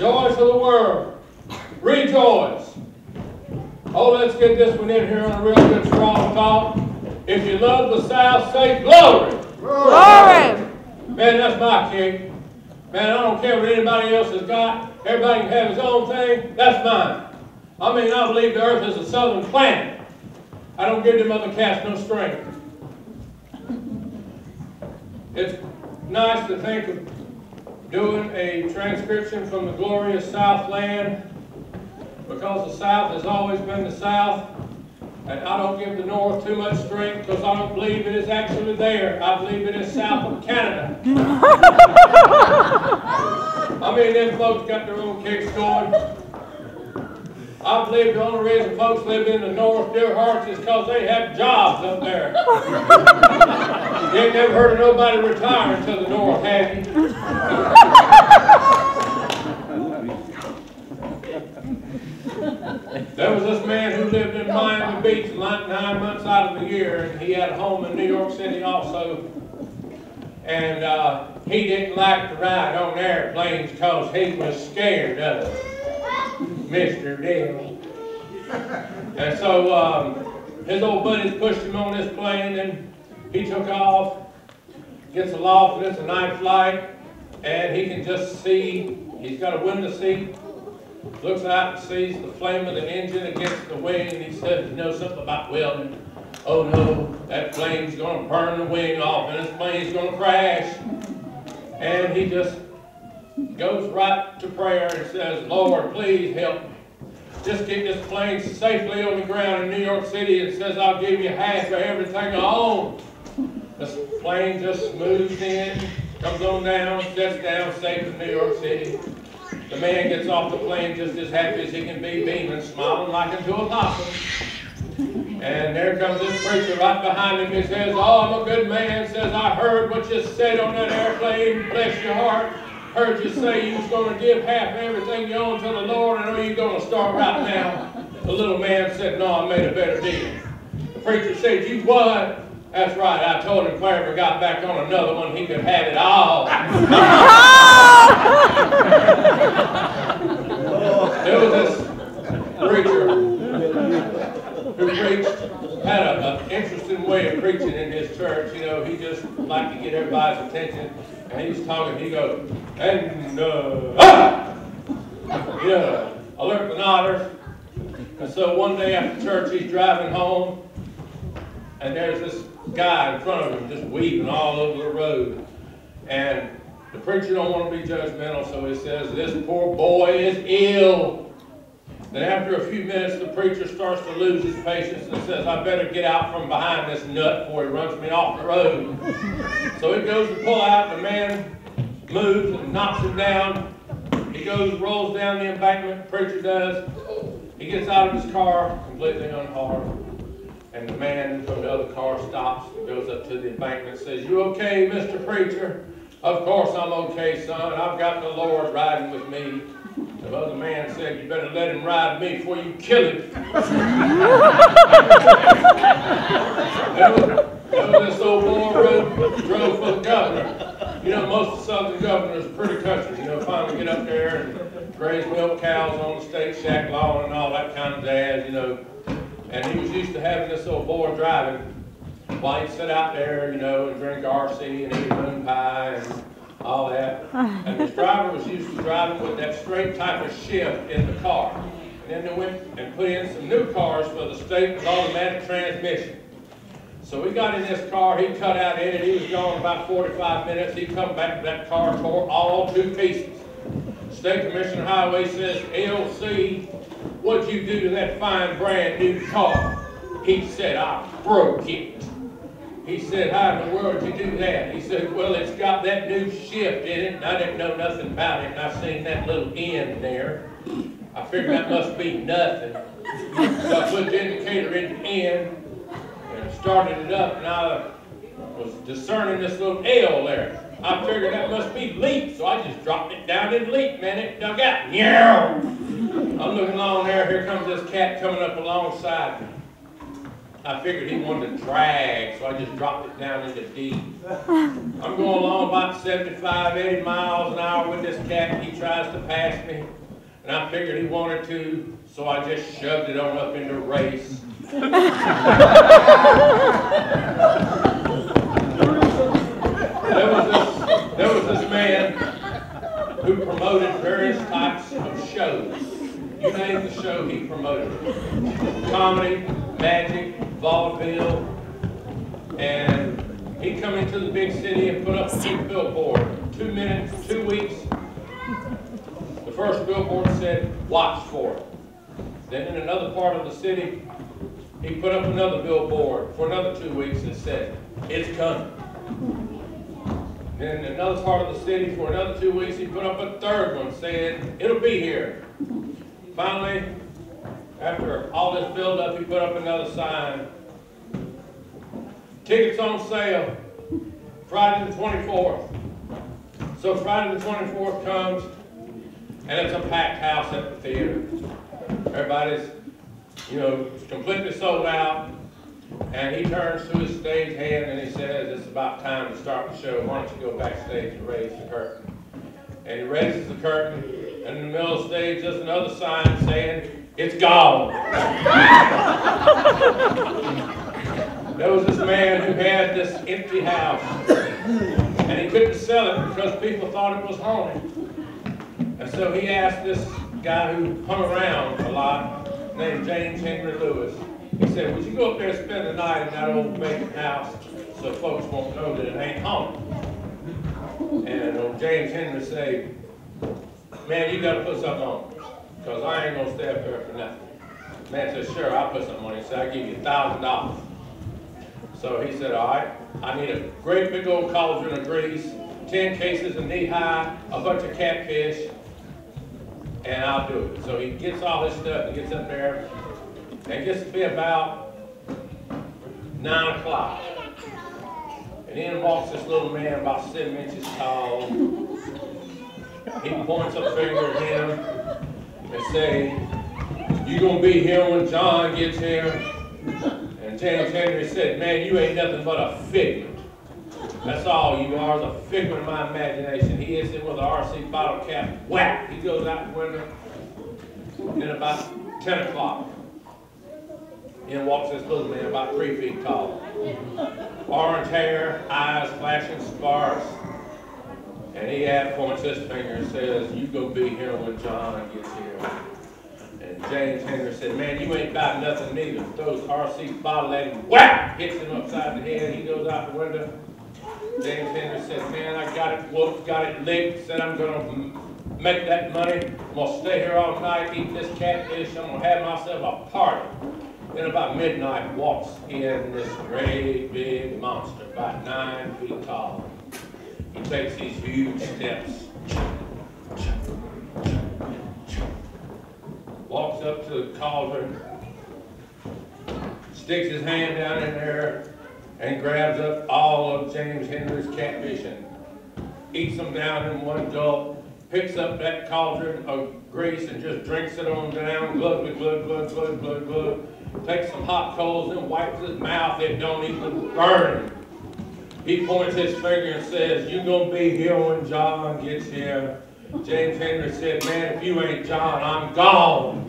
Joys of the world, rejoice. Oh, let's get this one in here on a real good strong talk. If you love the South, say glory. Glory. Man, that's my king. Man, I don't care what anybody else has got. Everybody can have his own thing. That's mine. I mean, I believe the earth is a southern planet. I don't give them other cats no strength. It's nice to think of doing a transcription from the glorious Southland, because the South has always been the South, and I don't give the North too much strength because I don't believe it is actually there. I believe it is south of Canada. I mean, them folks got their own kicks going. I believe the only reason folks live in the North, dear hearts, is because they have jobs up there. You ain't never heard of nobody retiring to the North, have you? There was this man who lived in Miami Beach 9 months out of the year, and he had a home in New York City also. And he didn't like to ride on airplanes because he was scared of it. Mr. Bill. And so his old buddies pushed him on this plane, and he took off, gets aloft, and it's a night flight, and he can just see, he's got a window seat, looks out and sees the flame of the engine against the wing, and he says, you know something about welding? Oh no, that flame's going to burn the wing off, and this plane's going to crash. And he just goes right to prayer and says, Lord, please help me. Just get this plane safely on the ground in New York City, and says, I'll give you half of everything I own. This plane just moves in, comes on down, sets down safe in New York City. The man gets off the plane just as happy as he can be, beaming, smiling like into a possum. And there comes this preacher right behind him. He says, oh, I'm a good man. Says, I heard what you said on that airplane. Bless your heart. Heard you say you was going to give half everything you own to the Lord. I know you're going to start right now. The little man said, no, I made a better deal. The preacher said, you what? That's right. I told him if I ever got back on another one, he could have it all. There was this preacher who preached, had an interesting way of preaching in his church. You know, he just liked to get everybody's attention. And he was talking, he goes, and alert the nodders. And so one day after church, he's driving home, and there's this guy in front of him just weeping all over the road. And the preacher don't want to be judgmental, so he says, this poor boy is ill. Then after a few minutes, the preacher starts to lose his patience and says, I better get out from behind this nut before he runs me off the road. So he goes to pull out, the man moves and knocks him down. He goes, rolls down the embankment, the preacher does. He gets out of his car, completely unharmed. And the man from the other car stops and goes up to the embankment and says, you okay, Mr. Preacher? Of course I'm okay, son. I've got the Lord riding with me. The other man said, you better let him ride me before you kill him. There was this old boy drove for the governor. You know, most of the southern governors are pretty country. You know, finally get up there and graze milk cows on the state shack lawn and all that kind of jazz, you know. And he was used to having this old boy driving while he'd sit out there, you know, and drink RC and eat moon pie and all that. And this driver was used to driving with that straight type of shift in the car. And then they went and put in some new cars for the state with automatic transmission. So we got in this car, he cut out in it, he was gone about 45 minutes, he come back to that car, tore all to pieces. State Commissioner Highway says, LC, what'd you do to that fine brand new car? He said, I broke it. He said, how in the world did you do that? He said, well, it's got that new shift in it, and I didn't know nothing about it, and I seen that little end there. I figured that must be nothing. So I put the indicator in the end, and started it up, and I was discerning this little L there. I figured that must be leak, so I just dropped it down in leak, man. It dug out. Meow. I'm looking along there. Here comes this cat coming up alongside me. I figured he wanted to drag, so I just dropped it down into deep. I'm going along about 75, 80 miles an hour with this cat. He tries to pass me, and I figured he wanted to, so I just shoved it on up into a race. There was this man who promoted various types of shows. You name the show, he promoted it. Comedy, magic, vaudeville, and he'd come into the big city and put up a big billboard. 2 minutes, 2 weeks. The first billboard said, "Watch for it." Then in another part of the city, he put up another billboard for another 2 weeks and said, "It's coming." Then in another part of the city, for another 2 weeks, he put up a third one saying, "It'll be here." Finally, after all this build-up, he put up another sign. "Tickets on sale, Friday the 24th. So Friday the 24th comes, and it's a packed house at the theater. Everybody's, completely sold out. And he turns to his stage hand and he says, "It's about time to start the show. Why don't you go backstage and raise the curtain?" And he raises the curtain, and in the middle of the stage there's another sign saying, "It's gone." There was this man who had this empty house, and he couldn't sell it because people thought it was haunted. And so he asked this guy who hung around a lot, named James Henry Lewis. He said, "Would you go up there and spend the night in that old vacant house so folks won't know that it ain't haunted?" And old James Henry said, "Man, you got to put something on, because I ain't going to stay up there for nothing." The man said, "Sure, I'll put something on." He said, "I'll give you $1,000. So he said, "All right, I need a great big old cauldron of grease, 10 cases of knee-high, a bunch of catfish, and I'll do it." So he gets all this stuff and gets up there, and it gets to be about 9 o'clock. And in walks this little man about 7 inches tall. He points a finger at him and say, "You gonna be here when John gets here?" And James Henry said, "Man, you ain't nothing but a figment. That's all you are, is a figment of my imagination." He hits him with an RC bottle cap. Whack! He goes out the window. Then about 10 o'clock, in walks this little man about 3 feet tall. Orange hair, eyes flashing sparks. And he points his finger and says, "You gonna be here when John gets here." And James Henry said, "Man, you ain't got nothing neither." Throws RC bottle at him. Whack! Hits him upside the head. He goes out the window. James Henry said, "Man, I got it whooped, got it licked. Said I'm gonna make that money. I'm gonna stay here all night, eat this catfish. I'm gonna have myself a party." Then about midnight walks in this great big monster, about 9 feet tall. He takes these huge steps. Walks up to the cauldron, sticks his hand down in there, and grabs up all of James Henry's catfish and eats them down in one gulp. Picks up that cauldron of grease and just drinks it on down. Glug, glug, glug, glug, glug, glug. Takes some hot coals and wipes his mouth. It don't even burn him. He points his finger and says, "You gonna be here when John gets here." James Henry said, "Man, if you ain't John, I'm gone."